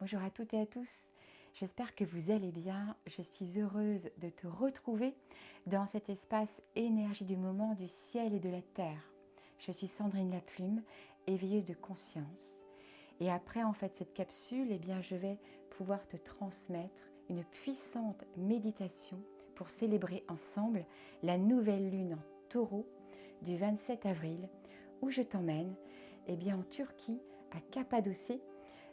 Bonjour à toutes et à tous, j'espère que vous allez bien. Je suis heureuse de te retrouver dans cet espace énergie du moment du ciel et de la terre. Je suis Sandrine Laplume, éveilleuse de conscience. Et après cette capsule, je vais pouvoir te transmettre une puissante méditation pour célébrer ensemble la nouvelle lune en taureau du 27 avril où je t'emmène en Turquie, à Cappadocie,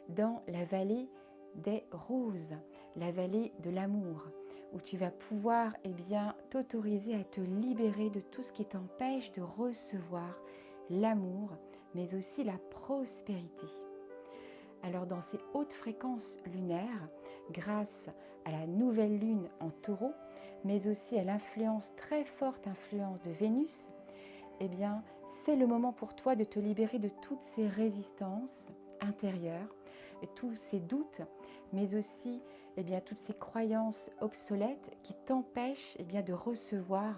dans la vallée des roses, la vallée de l'amour, où tu vas pouvoir t'autoriser à te libérer de tout ce qui t'empêche de recevoir l'amour, mais aussi la prospérité. Alors dans ces hautes fréquences lunaires, grâce à la nouvelle lune en taureau, mais aussi à l'influence, très forte influence de Vénus, c'est le moment pour toi de te libérer de toutes ces résistances intérieures, tous ces doutes, mais aussi toutes ces croyances obsolètes qui t'empêchent de recevoir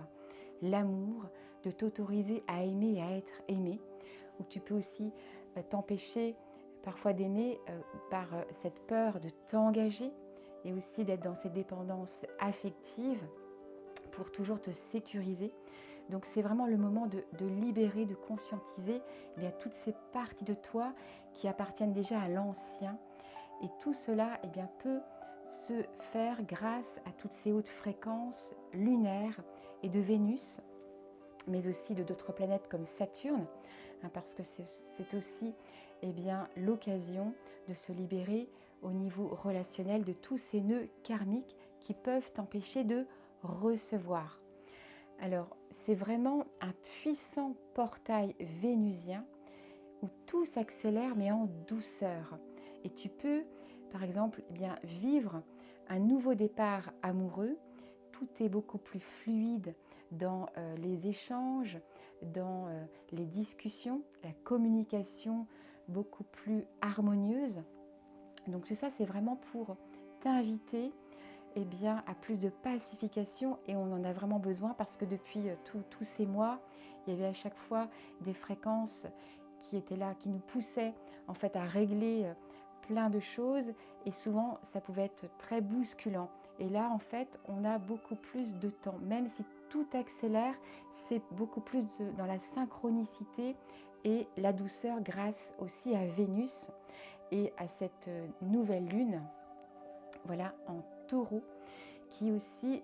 l'amour, de t'autoriser à aimer et à être aimé, ou tu peux aussi t'empêcher parfois d'aimer par cette peur de t'engager et aussi d'être dans cette dépendance affective pour toujours te sécuriser. Donc c'est vraiment le moment de libérer, de conscientiser toutes ces parties de toi qui appartiennent déjà à l'ancien. Et tout cela peut se faire grâce à toutes ces hautes fréquences lunaires et de Vénus, mais aussi de d'autres planètes comme Saturne, parce que c'est aussi l'occasion de se libérer au niveau relationnel de tous ces nœuds karmiques qui peuvent t'empêcher de recevoir. Alors, c'est vraiment un puissant portail vénusien où tout s'accélère mais en douceur. Et tu peux, par exemple, vivre un nouveau départ amoureux. Tout est beaucoup plus fluide dans les échanges, dans les discussions, la communication beaucoup plus harmonieuse. Donc tout ça, c'est vraiment pour t'inviter à plus de pacification, et on en a vraiment besoin parce que depuis tous ces mois, il y avait à chaque fois des fréquences qui étaient là, qui nous poussaient à régler plein de choses, et souvent ça pouvait être très bousculant. Et là on a beaucoup plus de temps, même si tout accélère, c'est beaucoup plus dans la synchronicité et la douceur grâce aussi à Vénus et à cette nouvelle lune en taureau, qui aussi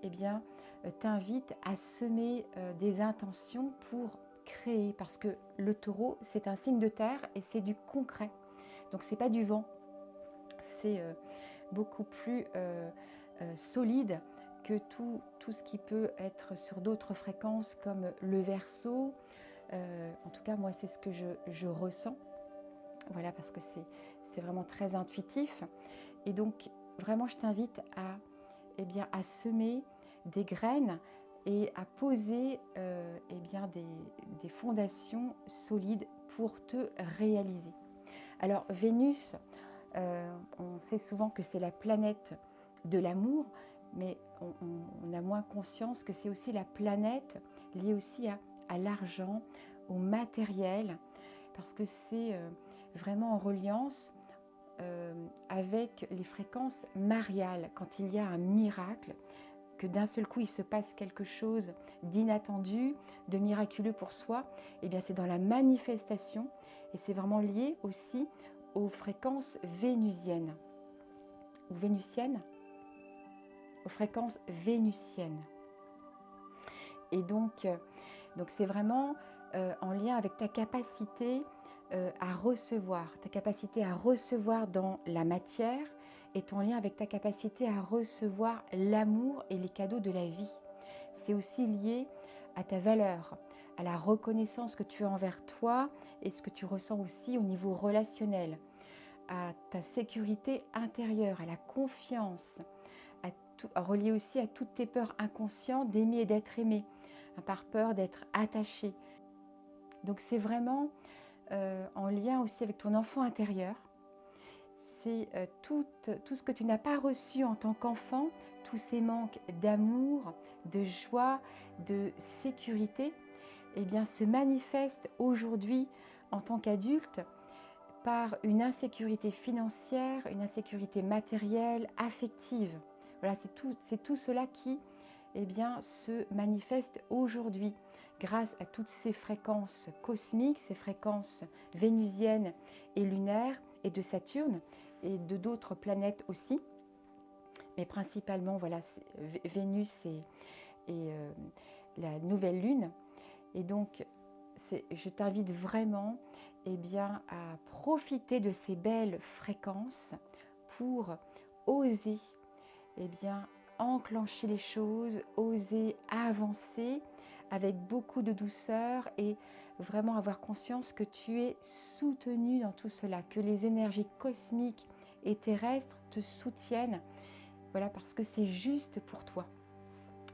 t'invite à semer des intentions pour créer, parce que le taureau, c'est un signe de terre et c'est du concret. Donc c'est pas du vent, c'est beaucoup plus solide que tout ce qui peut être sur d'autres fréquences comme le Verseau. En tout cas, moi, c'est ce que je ressens. Voilà, parce que c'est vraiment très intuitif. Et donc, vraiment, je t'invite à semer des graines et à poser des fondations solides pour te réaliser. Alors, Vénus, on sait souvent que c'est la planète de l'amour, mais on a moins conscience que c'est aussi la planète liée aussi à l'argent, au matériel, parce que c'est vraiment en reliance avec les fréquences mariales. Quand il y a un miracle, que d'un seul coup il se passe quelque chose d'inattendu, de miraculeux pour soi, c'est dans la manifestation, et c'est vraiment lié aussi aux fréquences vénusiennes ou vénusiennes, aux fréquences vénusiennes. Et donc c'est vraiment en lien avec ta capacité à recevoir. Ta capacité à recevoir dans la matière est en lien avec ta capacité à recevoir l'amour et les cadeaux de la vie. C'est aussi lié à ta valeur, à la reconnaissance que tu as envers toi et ce que tu ressens aussi au niveau relationnel, à ta sécurité intérieure, à la confiance, relié aussi à toutes tes peurs inconscientes d'aimer et d'être aimé, par peur d'être attaché. Donc c'est vraiment en lien aussi avec ton enfant intérieur. C'est tout ce que tu n'as pas reçu en tant qu'enfant, tous ces manques d'amour, de joie, de sécurité, se manifestent aujourd'hui en tant qu'adulte par une insécurité financière, une insécurité matérielle, affective. Voilà, c'est tout cela qui se manifeste aujourd'hui grâce à toutes ces fréquences cosmiques, ces fréquences vénusiennes et lunaires et de Saturne et de d'autres planètes aussi. Mais principalement, voilà, Vénus et la nouvelle lune. Et donc, je t'invite vraiment à profiter de ces belles fréquences pour oser enclencher les choses, oser avancer avec beaucoup de douceur et vraiment avoir conscience que tu es soutenu dans tout cela, que les énergies cosmiques et terrestres te soutiennent, voilà, parce que c'est juste pour toi.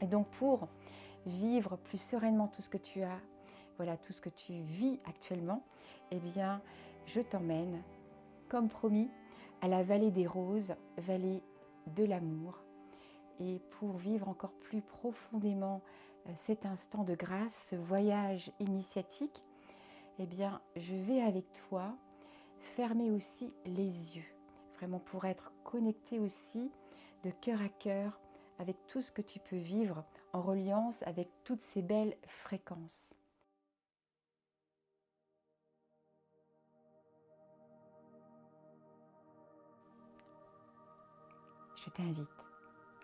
Et donc pour vivre plus sereinement tout ce que tu as, voilà, tout ce que tu vis actuellement, je t'emmène, comme promis, à la vallée des roses, vallée de l'amour. Et pour vivre encore plus profondément cet instant de grâce, ce voyage initiatique, je vais avec toi fermer aussi les yeux, vraiment pour être connecté aussi de cœur à cœur avec tout ce que tu peux vivre en reliance avec toutes ces belles fréquences. Je t'invite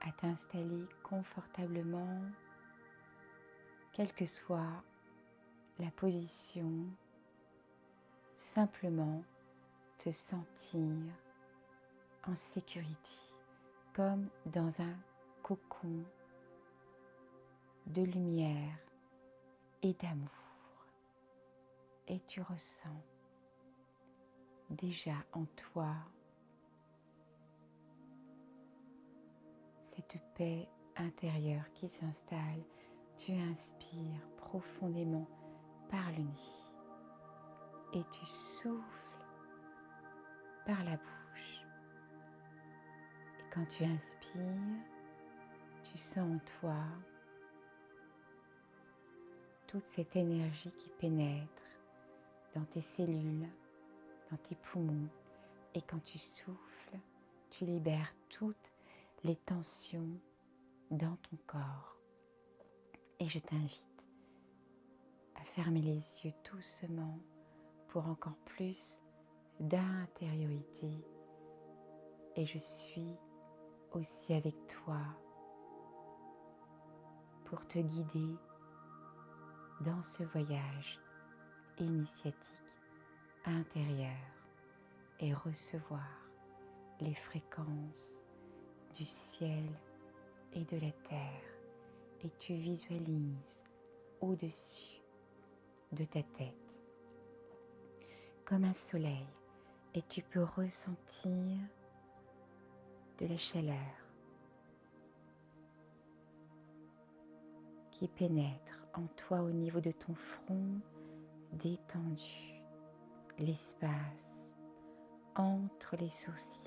à t'installer confortablement, quelle que soit la position, simplement te sentir en sécurité, comme dans un cocon de lumière et d'amour. Et tu ressens déjà en toi cette paix intérieure qui s'installe. Tu inspires profondément par le nez et tu souffles par la bouche. Et quand tu inspires, tu sens en toi toute cette énergie qui pénètre dans tes cellules, dans tes poumons. Et quand tu souffles, tu libères toutes les tensions dans ton corps. Et je t'invite à fermer les yeux doucement pour encore plus d'intériorité. Et je suis aussi avec toi pour te guider dans ce voyage initiatique intérieur et recevoir les fréquences du ciel et de la terre. Et tu visualises au-dessus de ta tête comme un soleil et tu peux ressentir de la chaleur qui pénètre en toi au niveau de ton front détendu, l'espace entre les sourcils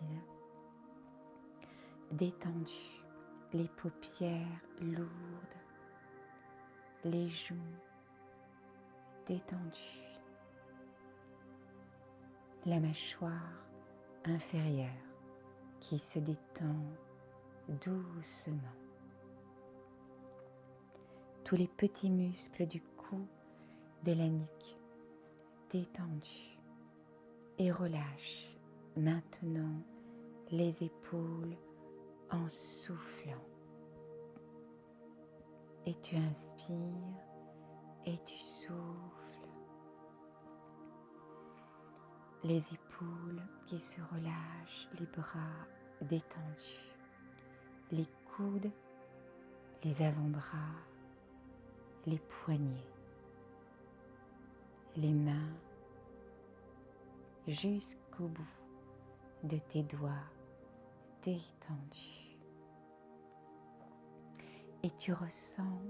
détendu, les paupières lourdes, les joues détendues, la mâchoire inférieure qui se détend doucement. Tous les petits muscles du cou, de la nuque détendus et relâche maintenant les épaules en soufflant. Et tu inspires et tu souffles. Les épaules qui se relâchent, les bras détendus, les coudes, les avant-bras, les poignets, les mains jusqu'au bout de tes doigts détendus. Et tu ressens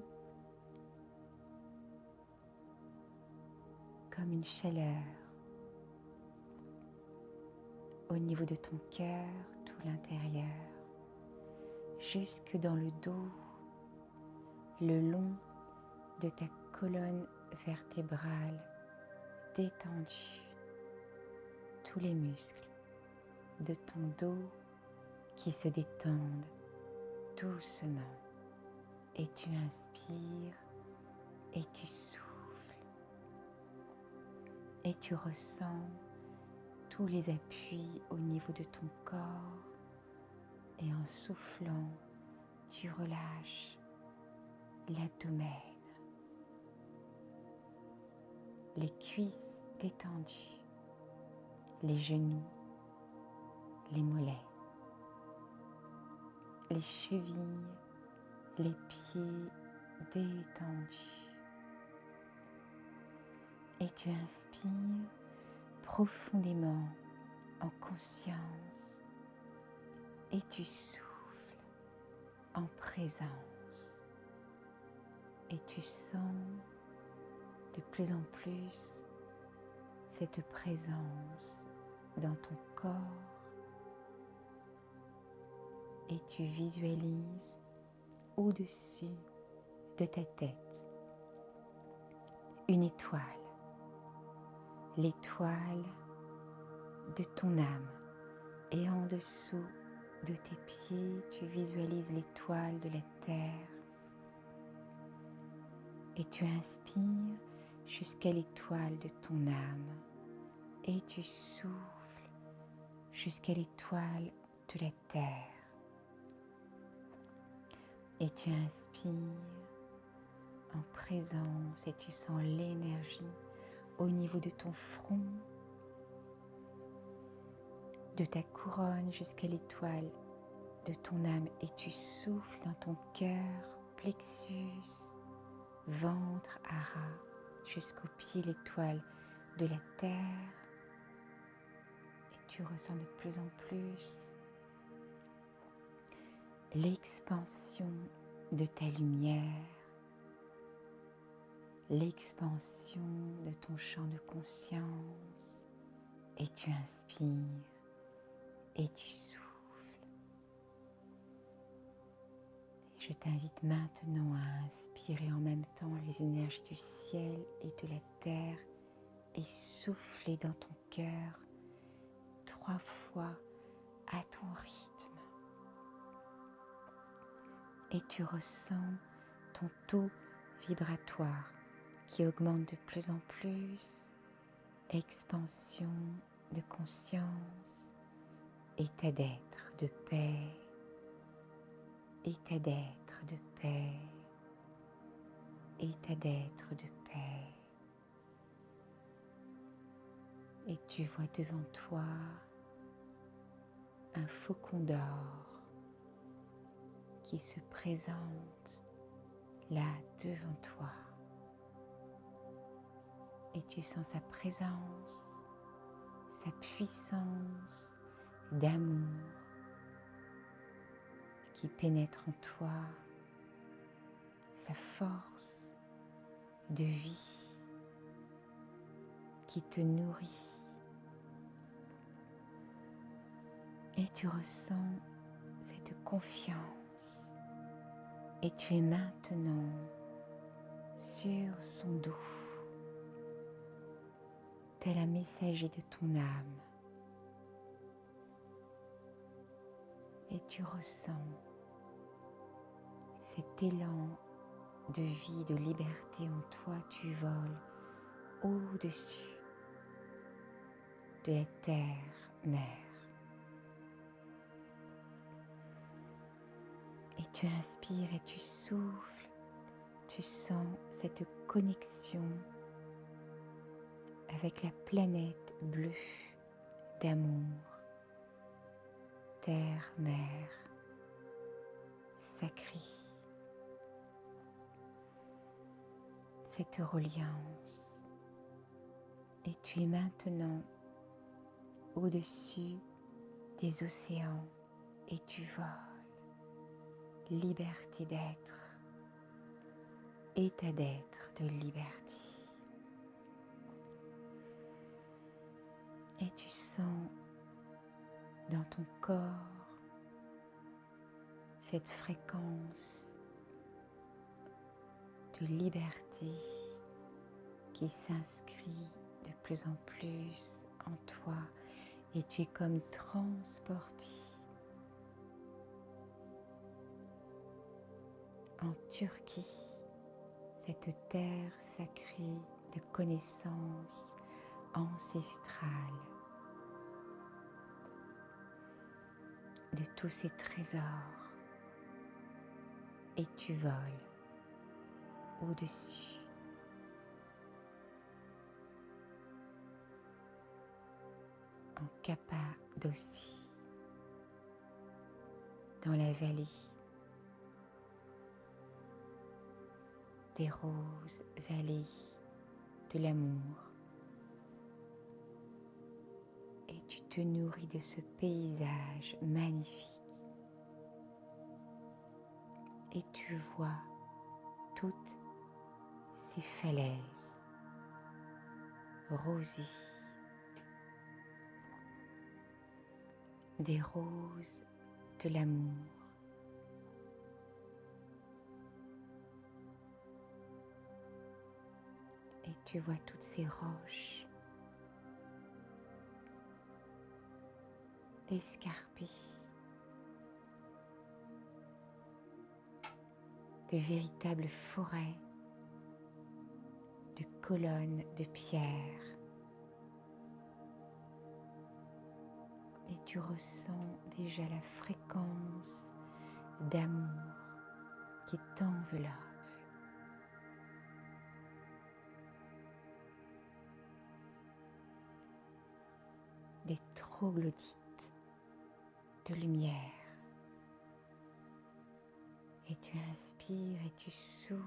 comme une chaleur au niveau de ton cœur, tout l'intérieur, jusque dans le dos, le long de ta colonne vertébrale détendue, tous les muscles de ton dos qui se détendent doucement. Et tu inspires et tu souffles. Et tu ressens tous les appuis au niveau de ton corps. Et en soufflant, tu relâches l'abdomen, les cuisses détendues, les genoux, les mollets, les chevilles, les pieds détendus. Et tu inspires profondément en conscience et tu souffles en présence. Et tu sens de plus en plus cette présence dans ton corps et tu visualises au-dessus de ta tête une étoile, l'étoile de ton âme, et en dessous de tes pieds, tu visualises l'étoile de la terre et tu inspires jusqu'à l'étoile de ton âme et tu souffles jusqu'à l'étoile de la terre et tu inspires en présence et tu sens l'énergie au niveau de ton front, de ta couronne jusqu'à l'étoile de ton âme et tu souffles dans ton cœur, plexus, ventre, hara, jusqu'au pied l'étoile de la terre et tu ressens de plus en plus l'expansion de ta lumière, l'expansion de ton champ de conscience et tu inspires et tu souffles. Je t'invite maintenant à inspirer en même temps les énergies du ciel et de la terre et souffler dans ton cœur 3 fois à ton rythme. Et tu ressens ton taux vibratoire qui augmente de plus en plus, expansion de conscience, état d'être de paix, état d'être de paix, état d'être de paix. Et tu vois devant toi un faucon d'or qui se présente là devant toi. Et tu sens sa présence, sa puissance d'amour qui pénètre en toi, sa force de vie qui te nourrit. Et tu ressens cette confiance et tu es maintenant sur son dos, tel un messager de ton âme. Et tu ressens cet élan de vie, de liberté en toi. Tu voles au-dessus de la terre-mère. Et tu inspires et tu souffles. Tu sens cette connexion avec la planète bleue d'amour, terre, mère, sacrée. Cette reliance. Et tu es maintenant au-dessus des océans et tu voles. Liberté d'être, état d'être de liberté. Et tu sens dans ton corps cette fréquence de liberté qui s'inscrit de plus en plus en toi et tu es comme transporté en Turquie, cette terre sacrée de connaissances ancestrales, de tous ces trésors, et tu voles au-dessus. En Cappadocie, dans la vallée des roses, vallée de l'amour, et tu te nourris de ce paysage magnifique et tu vois toutes ces falaises rosées, des roses de l'amour. Et tu vois toutes ces roches escarpées, de véritables forêts, de colonnes de pierre. Et tu ressens déjà la fréquence d'amour qui t'enveloppe. Des troglodytes de lumière. Et tu inspires et tu souffles.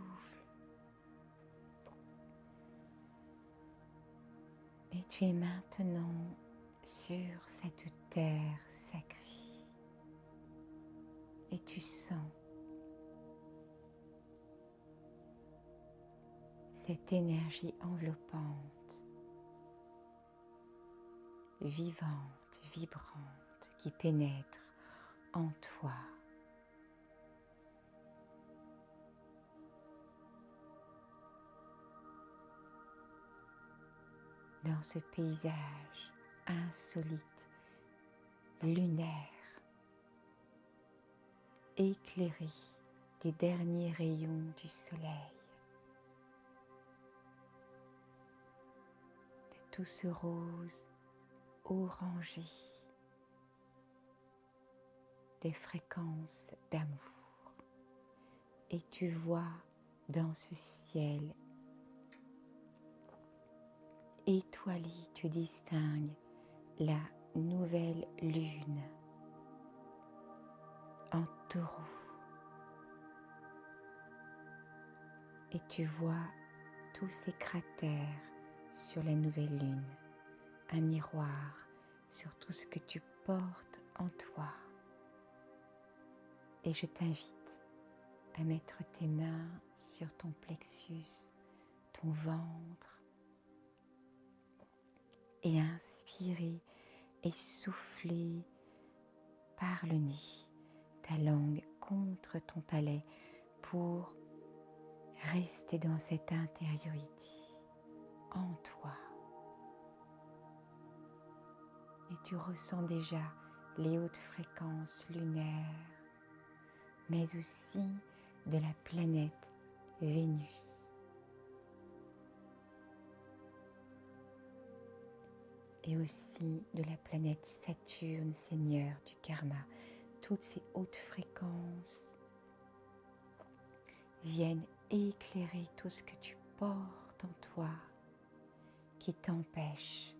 Et tu es maintenant sur cette terre sacrée. Et tu sens cette énergie enveloppante, vivante, vibrante, qui pénètre en toi. Dans ce paysage insolite, lunaire, éclairé des derniers rayons du soleil, de tout ce rose orangé, des fréquences d'amour. Et tu vois dans ce ciel étoilé, tu distingues la nouvelle lune en taureau. Et tu vois tous ces cratères sur la nouvelle lune, un miroir sur tout ce que tu portes en toi. Et je t'invite à mettre tes mains sur ton plexus, ton ventre, et inspirer et souffler par le nez, ta langue contre ton palais pour rester dans cette intériorité en toi. Et tu ressens déjà les hautes fréquences lunaires, mais aussi de la planète Vénus. Et aussi de la planète Saturne, Seigneur du karma. Toutes ces hautes fréquences viennent éclairer tout ce que tu portes en toi, qui t'empêche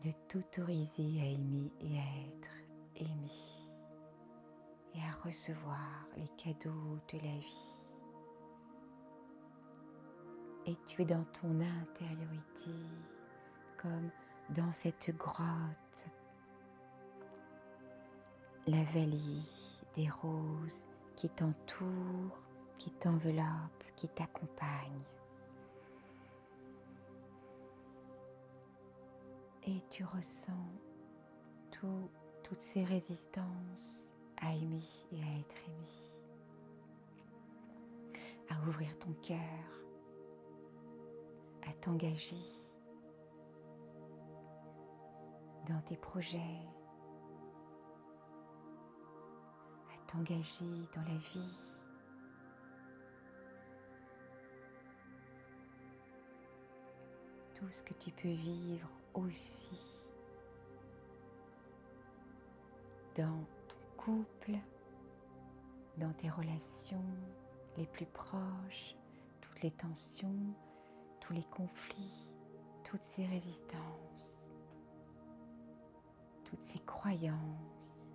de t'autoriser à aimer et à être aimé, et à recevoir les cadeaux de la vie. Et tu es dans ton intériorité, comme dans cette grotte, la vallée des roses qui t'entoure, qui t'enveloppe, qui t'accompagne. Et tu ressens toutes ces résistances à aimer et à être aimé, à ouvrir ton cœur, à t'engager, dans tes projets, à t'engager dans la vie. Tout ce que tu peux vivre aussi dans ton couple, dans tes relations les plus proches, toutes les tensions, tous les conflits, toutes ces résistances, toutes ces croyances,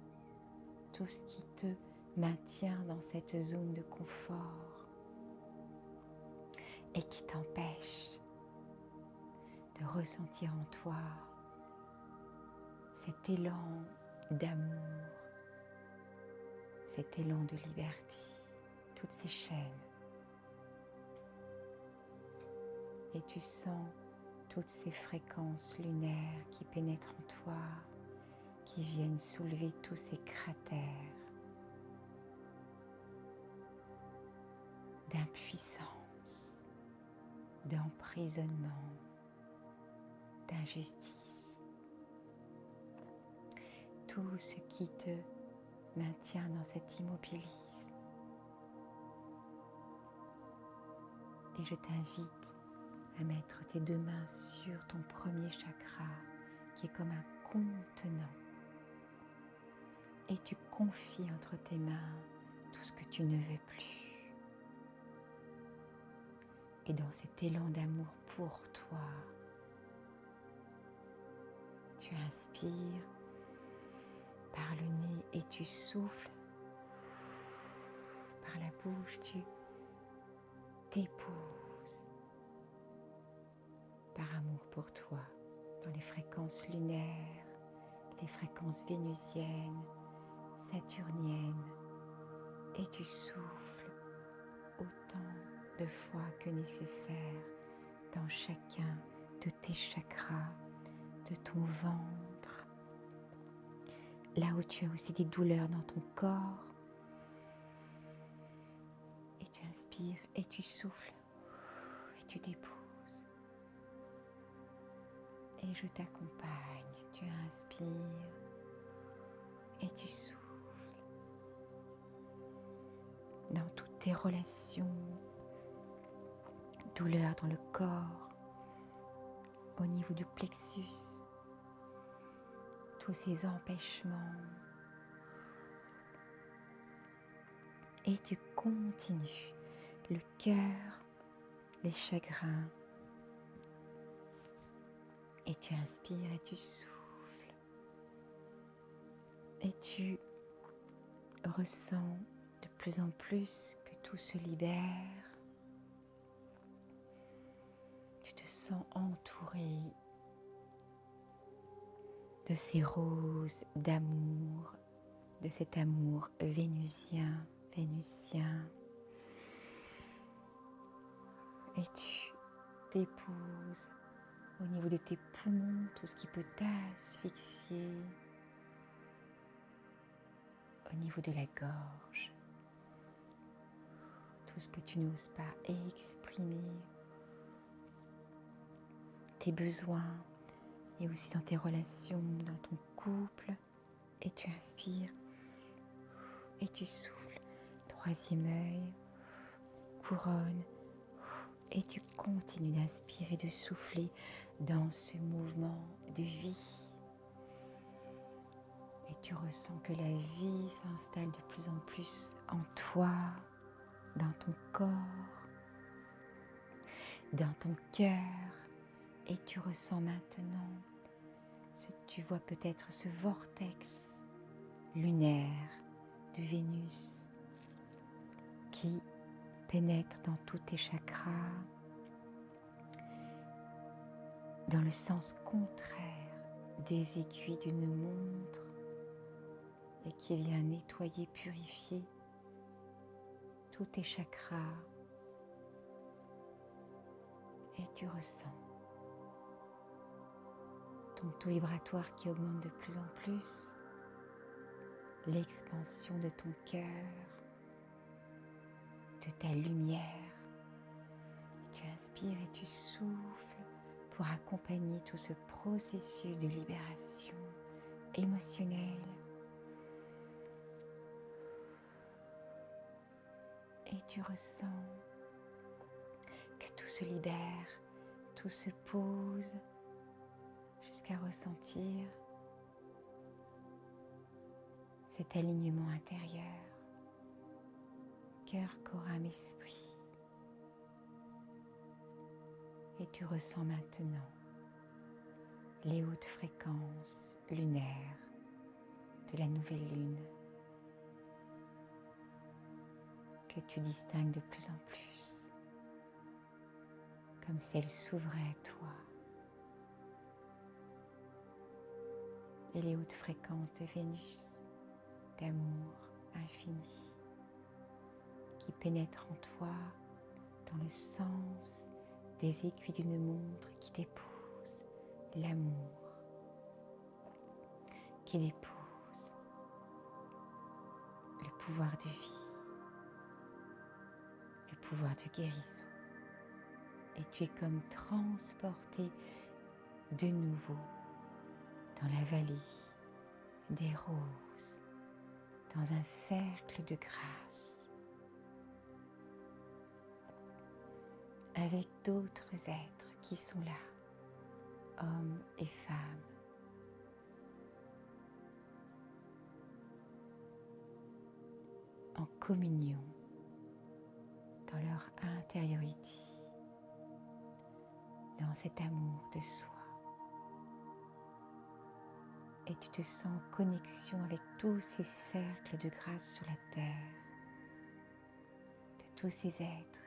tout ce qui te maintient dans cette zone de confort et qui t'empêche de ressentir en toi cet élan d'amour, cet élan de liberté, toutes ces chaînes. Et tu sens toutes ces fréquences lunaires qui pénètrent en toi, qui viennent soulever tous ces cratères d'impuissance, d'emprisonnement, d'injustice. Tout ce qui te maintient dans cet immobilisme. Et je t'invite à mettre tes deux mains sur ton premier chakra qui est comme un contenant. Et tu confies entre tes mains tout ce que tu ne veux plus. Et dans cet élan d'amour pour toi, tu inspires par le nez et tu souffles par la bouche, tu t'épouses par amour pour toi dans les fréquences lunaires, les fréquences vénusiennes, saturniennes, et tu souffles autant de fois que nécessaire dans chacun de tes chakras, de ton ventre, là où tu as aussi des douleurs dans ton corps. Et tu inspires et tu souffles et tu déposes. Et je t'accompagne. Tu inspires et tu souffles. Dans toutes tes relations, douleurs dans le corps, au niveau du plexus, tous ces empêchements. Et tu continues le cœur, les chagrins. Et tu inspires et tu souffles. Et tu ressens de plus en plus que tout se libère. Tu te sens entouré de ces roses d'amour, de cet amour vénusien. Et tu déposes au niveau de tes poumons tout ce qui peut t'asphyxier, au niveau de la gorge, tout ce que tu n'oses pas exprimer, tes besoins et aussi dans tes relations, dans ton couple. Et tu inspires et tu souffles. Troisième œil, couronne. Et tu continues d'inspirer, de souffler dans ce mouvement de vie. Et tu ressens que la vie s'installe de plus en plus en toi, dans ton corps, dans ton cœur. Et tu ressens maintenant, tu vois peut-être ce vortex lunaire de Vénus qui pénètre dans tous tes chakras, dans le sens contraire des aiguilles d'une montre et qui vient nettoyer, purifier tous tes chakras. Et tu ressens ton taux vibratoire qui augmente de plus en plus, l'expansion de ton cœur, de ta lumière. Et tu inspires et tu souffles pour accompagner tout ce processus de libération. émotionnel. Et tu ressens que tout se libère, tout se pose jusqu'à ressentir cet alignement intérieur, cœur, corps, âme, esprit. Et tu ressens maintenant les hautes fréquences lunaires de la nouvelle lune que tu distingues de plus en plus, comme si elle s'ouvrait à toi. Et les hautes fréquences de Vénus, d'amour infini, qui pénètrent en toi dans le sens des aiguilles d'une montre qui dépose l'amour, qui dépose le pouvoir de vie, le pouvoir de guérison. Et tu es comme transporté de nouveau dans la vallée des roses, dans un cercle de grâce, avec d'autres êtres qui sont là, hommes et femmes, en communion dans leur intériorité, dans cet amour de soi. Et tu te sens en connexion avec tous ces cercles de grâce sur la terre, de tous ces êtres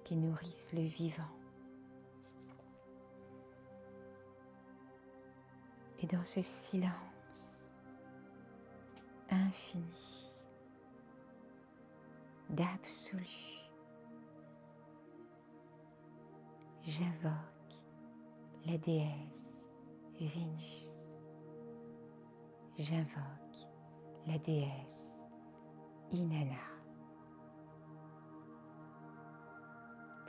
qui nourrissent le vivant. Et dans ce silence infini, d'absolu, j'invoque la déesse Vénus. J'invoque la déesse Inanna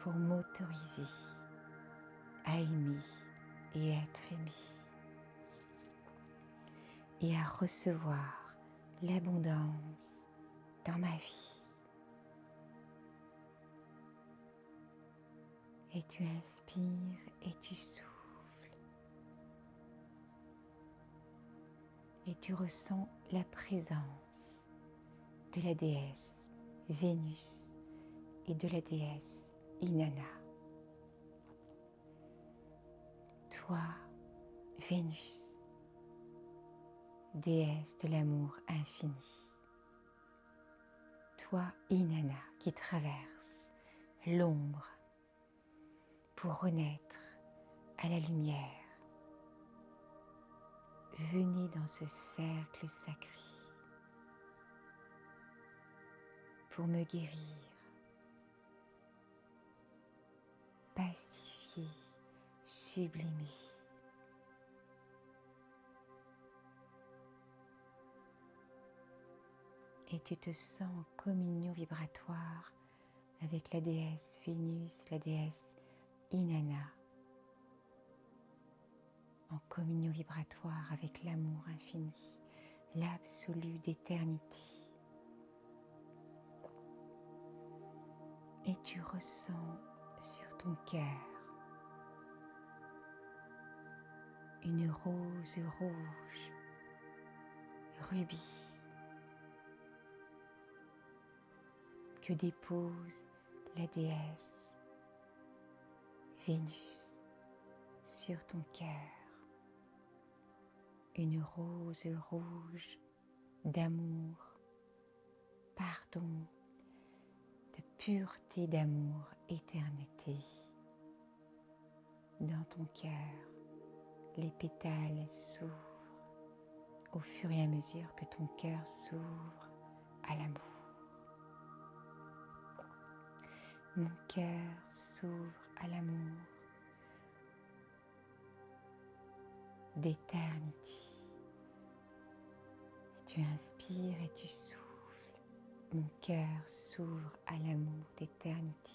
pour m'autoriser à aimer et être aimé et à recevoir l'abondance dans ma vie. Et tu inspires et tu souffles. Et tu ressens la présence de la déesse Vénus et de la déesse Inanna. Toi, Vénus, déesse de l'amour infini. Toi, Inanna, qui traverse l'ombre pour renaître à la lumière. Venez dans ce cercle sacré pour me guérir, pacifier, sublimer. Et tu te sens en communion vibratoire avec la déesse Vénus, la déesse Inanna, en communion vibratoire avec l'amour infini, l'absolu d'éternité. Et tu ressens sur ton cœur une rose rouge, rubis, que dépose la déesse Vénus sur ton cœur. Une rose rouge d'amour, pardon, de pureté d'amour, éternité. Dans ton cœur, les pétales s'ouvrent au fur et à mesure que ton cœur s'ouvre à l'amour. Mon cœur s'ouvre à l'amour d'éternité. Et tu inspires et tu souffles. Mon cœur s'ouvre à l'amour d'éternité,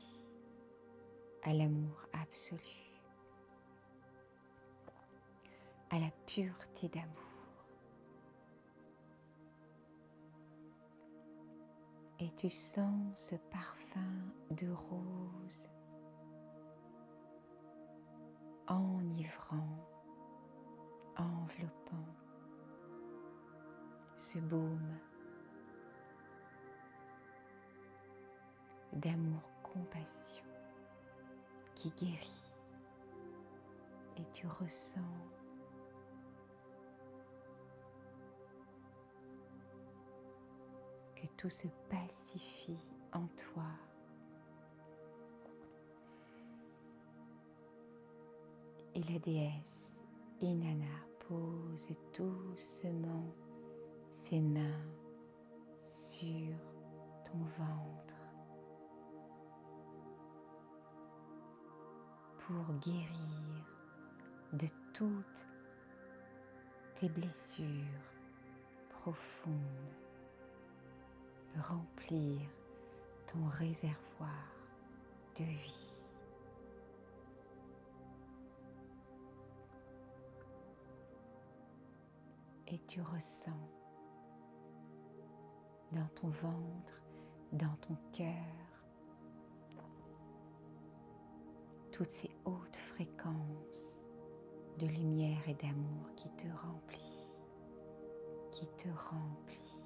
à l'amour absolu. à la pureté d'amour. Et tu sens ce parfum de rose enivrant, enveloppant, ce baume d'amour-compassion qui guérit. Et tu ressens que tout se pacifie en toi. Et la déesse Inanna pose doucement ses mains sur ton ventre pour guérir de toutes tes blessures profondes, remplir ton réservoir de vie. Et tu ressens dans ton ventre, dans ton cœur, toutes ces hautes fréquences de lumière et d'amour qui te remplit, qui te remplit,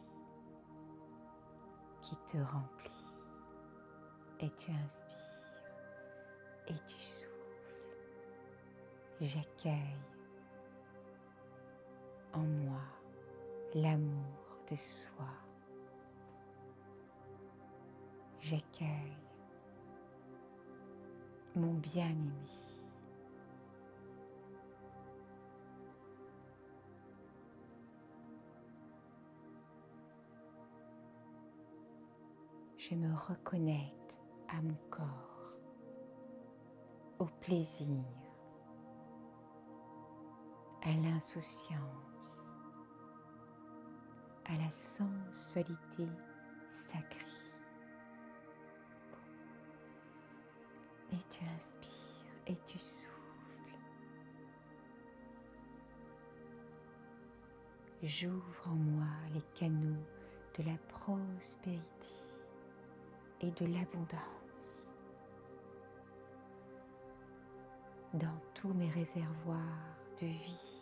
qui te remplit. Et tu inspires et tu souffles. J'accueille en moi l'amour de soi. J'accueille mon bien-aimé. Je me reconnecte à mon corps, au plaisir, à l'insouciance, à la sensualité sacrée. Et tu inspires et tu souffles. J'ouvre en moi les canaux de la prospérité et de l'abondance dans tous mes réservoirs de vie.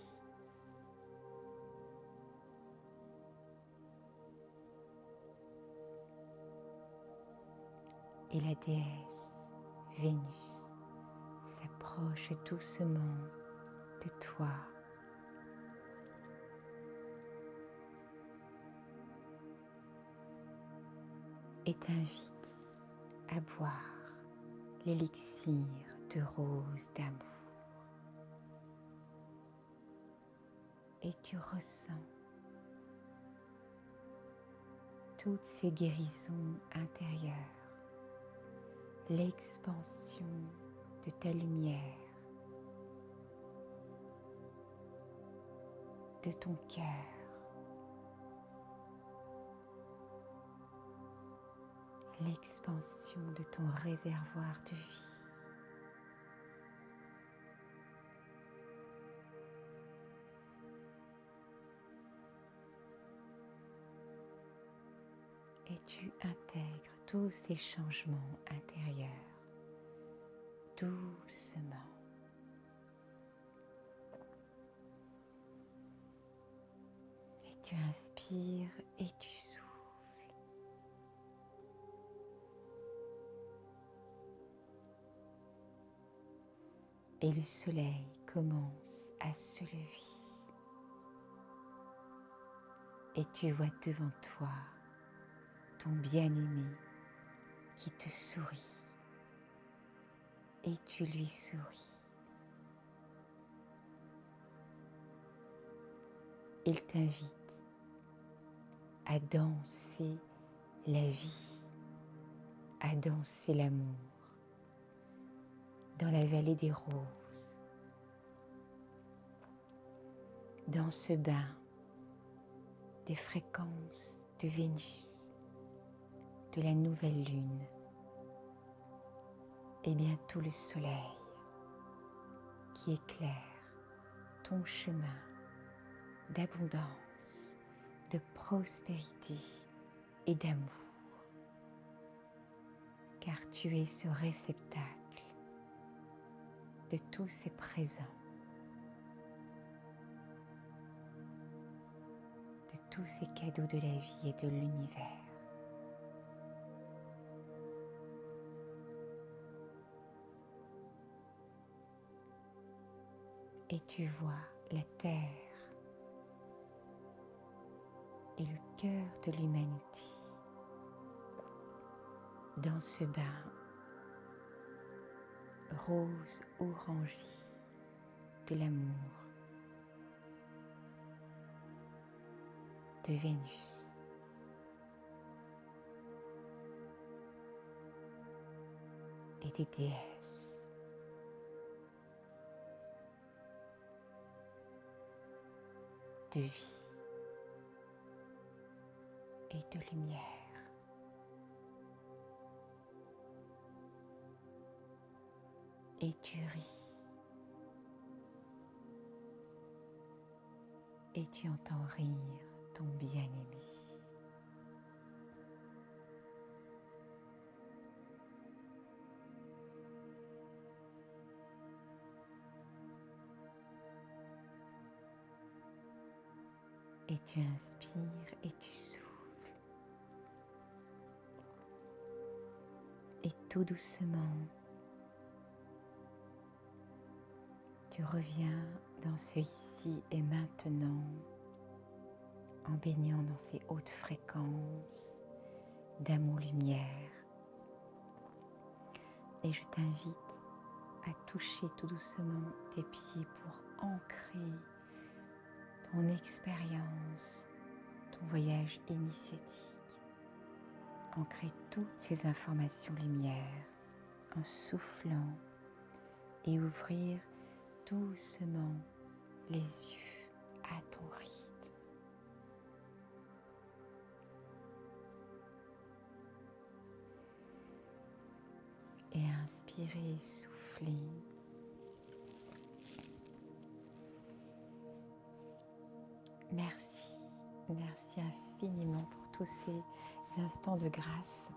Et la déesse Vénus s'approche doucement de toi et t'invite à boire l'élixir de rose d'amour. Et tu ressens toutes ces guérisons intérieures, l'expansion de ta lumière, de ton cœur, l'expansion de ton réservoir de vie. Et tu intègres tous ces changements intérieurs doucement. Et tu inspires et tu souffles. Et le soleil commence à se lever. Et tu vois devant toi ton bien-aimé qui te sourit. Et tu lui souris. Il t'invite à danser la vie, à danser l'amour dans la vallée des roses, dans ce bain des fréquences de Vénus, de la nouvelle lune et bientôt le soleil qui éclaire ton chemin d'abondance, de prospérité et d'amour, car tu es ce réceptacle de tous ces présents, de tous ces cadeaux de la vie et de l'univers. Et tu vois la terre et le cœur de l'humanité dans ce bain rose orangé de l'amour de Vénus. Et des déesses de vie et de lumière. Et tu ris. Et tu entends rire ton bien-aimé. Et tu inspires et tu souffles. Et tout doucement, tu reviens dans ce ici et maintenant, en baignant dans ces hautes fréquences d'amour-lumière. Et je t'invite à toucher tout doucement tes pieds pour ancrer ton expérience, ton voyage initiatique. Ancrer toutes ces informations lumière en soufflant et ouvrir doucement les yeux à ton rythme. Et inspirer et souffler. Merci, merci infiniment pour tous ces instants de grâce.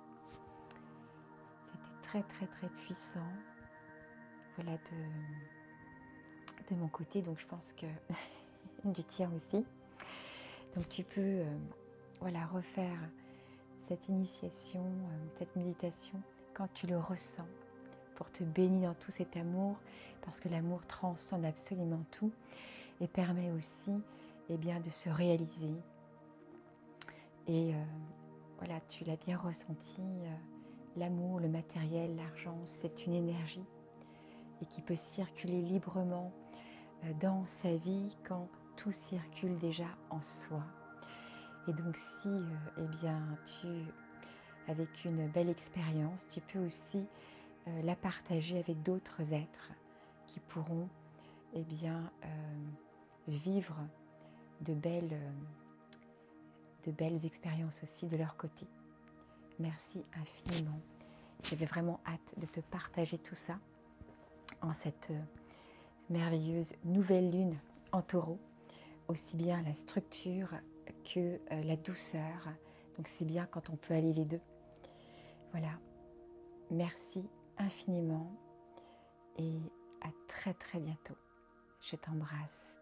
C'était très très très puissant. Voilà de mon côté, donc je pense que du tien aussi. Donc tu peux voilà, refaire cette initiation, cette méditation quand tu le ressens, pour te bénir dans tout cet amour, parce que l'amour transcende absolument tout et permet aussi de se réaliser. Et voilà, tu l'as bien ressenti, l'amour, le matériel, l'argent, c'est une énergie et qui peut circuler librement dans sa vie quand tout circule déjà en soi. Et donc si tu, avec une belle expérience, tu peux aussi la partager avec d'autres êtres qui pourront vivre de belles expériences aussi de leur côté. Merci infiniment. J'avais vraiment hâte de te partager tout ça en cette merveilleuse nouvelle lune en Taureau, aussi bien la structure que la douceur. Donc c'est bien quand on peut allier les deux. Voilà, merci infiniment et à très très bientôt. Je t'embrasse.